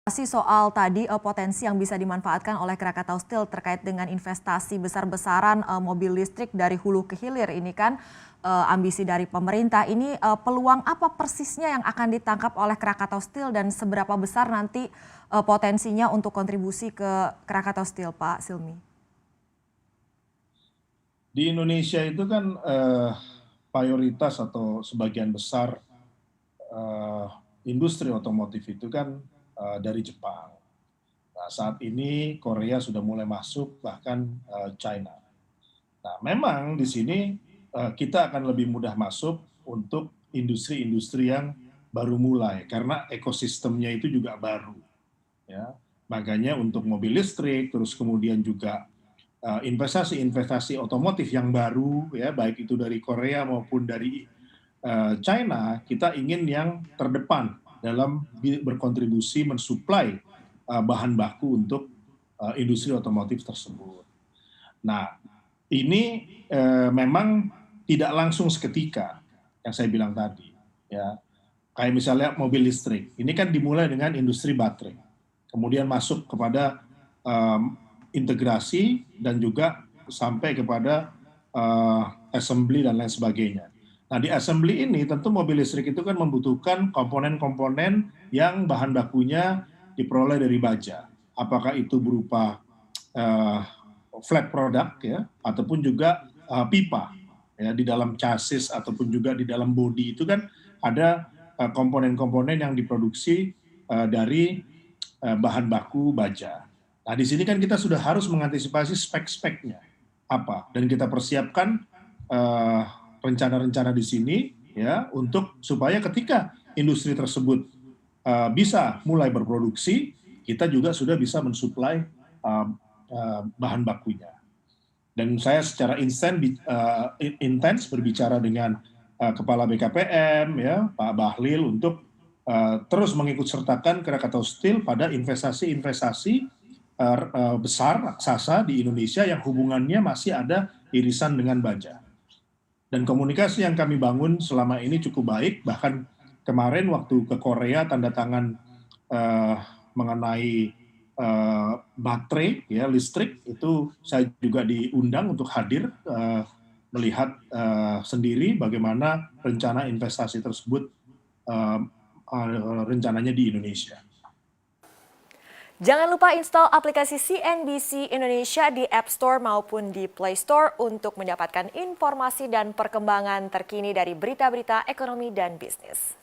Masih soal tadi potensi yang bisa dimanfaatkan oleh Krakatau Steel terkait dengan investasi besar-besaran mobil listrik dari hulu ke hilir ini kan ambisi dari pemerintah. Ini peluang apa persisnya yang akan ditangkap oleh Krakatau Steel dan seberapa besar nanti potensinya untuk kontribusi ke Krakatau Steel, Pak Silmi? Di Indonesia itu kan mayoritas atau sebagian besar eh, industri otomotif itu kan dari Jepang. Nah, saat ini Korea sudah mulai masuk, bahkan China. Nah, memang di sini kita akan lebih mudah masuk untuk industri-industri yang baru mulai, karena ekosistemnya itu juga baru. Ya. Makanya untuk mobil listrik, terus kemudian juga investasi-investasi otomotif yang baru, ya baik itu dari Korea maupun dari China, kita ingin yang terdepan dalam berkontribusi mensuplai bahan baku untuk industri otomotif tersebut. Nah, ini memang tidak langsung seketika yang saya bilang tadi, ya. Kayak misalnya mobil listrik, ini kan dimulai dengan industri baterai, kemudian masuk kepada integrasi dan juga sampai kepada assembly dan lain sebagainya. Nah, di assembly ini tentu mobil listrik itu kan membutuhkan komponen-komponen yang bahan bakunya diperoleh dari baja. Apakah itu berupa uh, flat product ya, ataupun juga pipa ya, di dalam chassis ataupun juga di dalam bodi itu kan ada komponen-komponen yang diproduksi dari bahan baku baja. Nah, di sini kan kita sudah harus mengantisipasi spek-speknya apa, dan kita persiapkan rencana-rencana di sini ya untuk supaya ketika industri tersebut bisa mulai berproduksi, kita juga sudah bisa mensuplai bahan bakunya. Dan saya secara intens berbicara dengan Kepala BKPM, ya Pak Bahlil, untuk terus mengikut sertakan Krakatau Steel pada investasi-investasi besar raksasa di Indonesia yang hubungannya masih ada irisan dengan baja. Dan komunikasi yang kami bangun selama ini cukup baik, bahkan kemarin waktu ke Korea tanda tangan mengenai baterai ya listrik, itu saya juga diundang untuk hadir melihat sendiri bagaimana rencana investasi tersebut rencananya di Indonesia. Jangan lupa install aplikasi CNBC Indonesia di App Store maupun di Play Store untuk mendapatkan informasi dan perkembangan terkini dari berita-berita ekonomi dan bisnis.